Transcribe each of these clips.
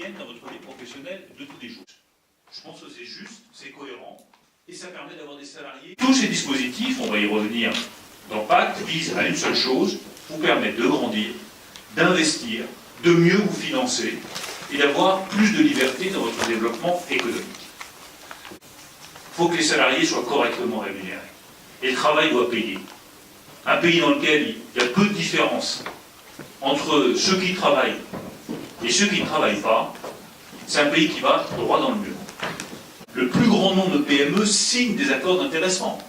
moyenne dans votre vie professionnelle de tous les jours. Je pense que c'est juste, c'est cohérent, et ça permet d'avoir des salariés. Tous ces dispositifs, on va y revenir dans Pacte, visent à une seule chose, vous permettre de grandir, d'investir, de mieux vous financer, et d'avoir plus de liberté dans votre développement économique. Il faut que les salariés soient correctement rémunérés. Et le travail doit payer. Un pays dans lequel il y a peu de différence entre ceux qui travaillent et ceux qui ne travaillent pas, c'est un pays qui va droit dans le mur. Le plus grand nombre de PME signent des accords d'intéressement.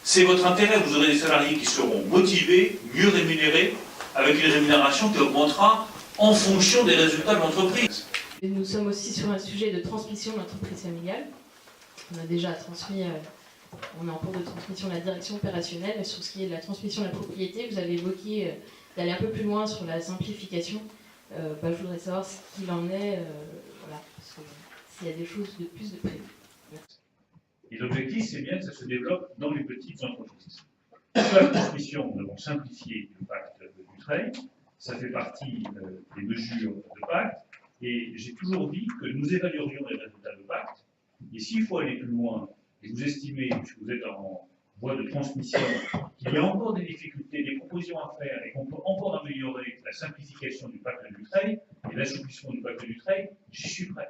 C'est votre intérêt, vous aurez des salariés qui seront motivés, mieux rémunérés, avec une rémunération qui augmentera en fonction des résultats de l'entreprise. Nous sommes aussi sur un sujet de transmission de l'entreprise familiale. On a déjà transmis, on est en cours de transmission de la direction opérationnelle, mais sur ce qui est de la transmission de la propriété, vous avez évoqué d'aller un peu plus loin sur la simplification. Je voudrais savoir ce qu'il en est, voilà, parce que s'il y a des choses de plus de prévues. Et l'objectif, c'est bien que ça se développe dans les petites entreprises. Sur la transmission, nous avons simplifié le pacte Dutreil, ça fait partie des mesures de pacte, et j'ai toujours dit que nous évaluerions les résultats de pacte, et s'il faut aller plus loin, et vous estimez, puisque vous êtes en voie de transmission, qu'il y a encore des difficultés, des propositions à faire, et qu'on peut encore améliorer la simplification du pacte Dutreil et l'assouplissement du pacte Dutreil, j'y suis prêt.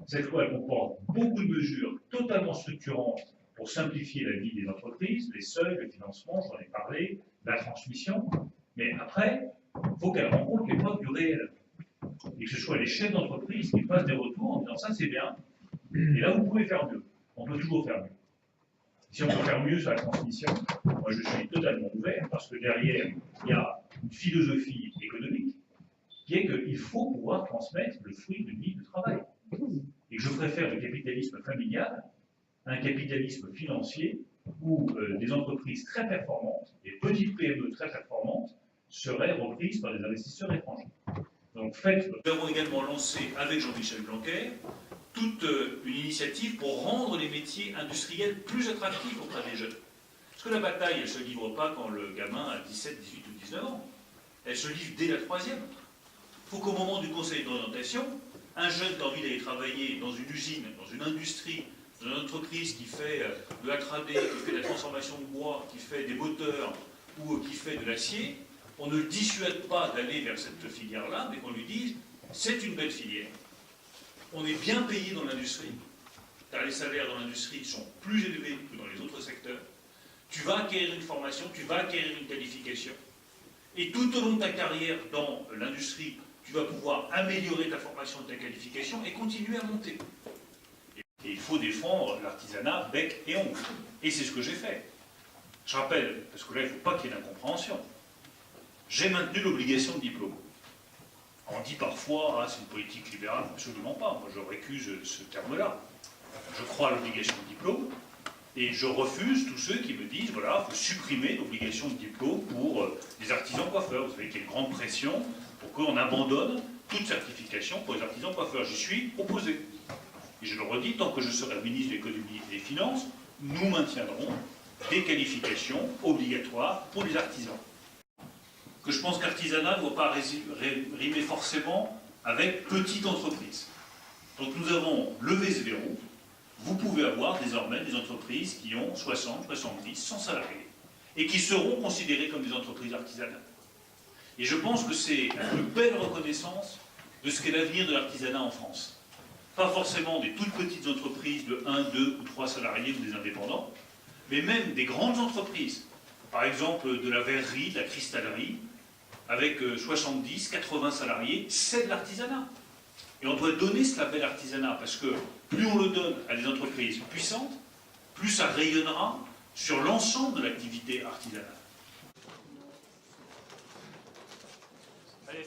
Cette loi comporte beaucoup de mesures totalement structurantes pour simplifier la vie des entreprises, les seuils, le financement, j'en ai parlé, la transmission, mais après, il faut qu'elle rencontre l'épreuve du réel. Et que ce soit les chefs d'entreprise qui fassent des retours en disant ça c'est bien, et là vous pouvez faire mieux. On peut toujours faire mieux. Si on peut faire mieux sur la transmission, moi je suis totalement ouvert parce que derrière il y a une philosophie économique qui est qu'il faut pouvoir transmettre le fruit d'une vie de travail. Et que je préfère le capitalisme familial à un capitalisme financier où des entreprises très performantes, des petites PME très performantes, seraient reprises par des investisseurs étrangers. Donc nous avons également lancé avec Jean-Michel Blanquer toute une initiative pour rendre les métiers industriels plus attractifs auprès des jeunes. Parce que la bataille, elle ne se livre pas quand le gamin a 17, 18 ou 19 ans. Elle se livre dès la troisième. Il faut qu'au moment du conseil d'orientation, un jeune qui a envie d'aller travailler dans une usine, dans une industrie, dans une entreprise qui fait de la tradé, qui fait de la transformation de bois, qui fait des moteurs ou qui fait de l'acier, on ne le dissuade pas d'aller vers cette filière-là, mais qu'on lui dise c'est une belle filière. On est bien payé dans l'industrie, car les salaires dans l'industrie sont plus élevés que dans les autres secteurs. Tu vas acquérir une formation, tu vas acquérir une qualification. Et tout au long de ta carrière dans l'industrie, tu vas pouvoir améliorer ta formation et ta qualification et continuer à monter. Et il faut défendre l'artisanat bec et ongle. Et c'est ce que j'ai fait. Je rappelle, parce que là, il ne faut pas qu'il y ait d'incompréhension, j'ai maintenu l'obligation de diplôme. On dit parfois, ah, c'est une politique libérale, absolument pas. Moi, je récuse ce terme-là. Je crois à l'obligation de diplôme, et je refuse tous ceux qui me disent, voilà, il faut supprimer l'obligation de diplôme pour les artisans coiffeurs. Vous savez qu'il y a une grande pression pour qu'on abandonne toute certification pour les artisans coiffeurs. J'y suis opposé. Et je le redis, tant que je serai ministre de l'économie et des finances, nous maintiendrons des qualifications obligatoires pour les artisans. Que je pense qu'artisanat ne doit pas rimer forcément avec petite entreprise. Donc nous avons levé ce verrou. Vous pouvez avoir désormais des entreprises qui ont 60, 70, 100 salariés et qui seront considérées comme des entreprises artisanales. Et je pense que c'est la plus belle reconnaissance de ce qu'est l'avenir de l'artisanat en France. Pas forcément des toutes petites entreprises de 1, 2 ou 3 salariés ou des indépendants, mais même des grandes entreprises. Par exemple, de la verrerie, de la cristallerie, avec 70, 80 salariés, c'est de l'artisanat. Et on doit donner ce label artisanat, parce que plus on le donne à des entreprises puissantes, plus ça rayonnera sur l'ensemble de l'activité artisanale. Allez,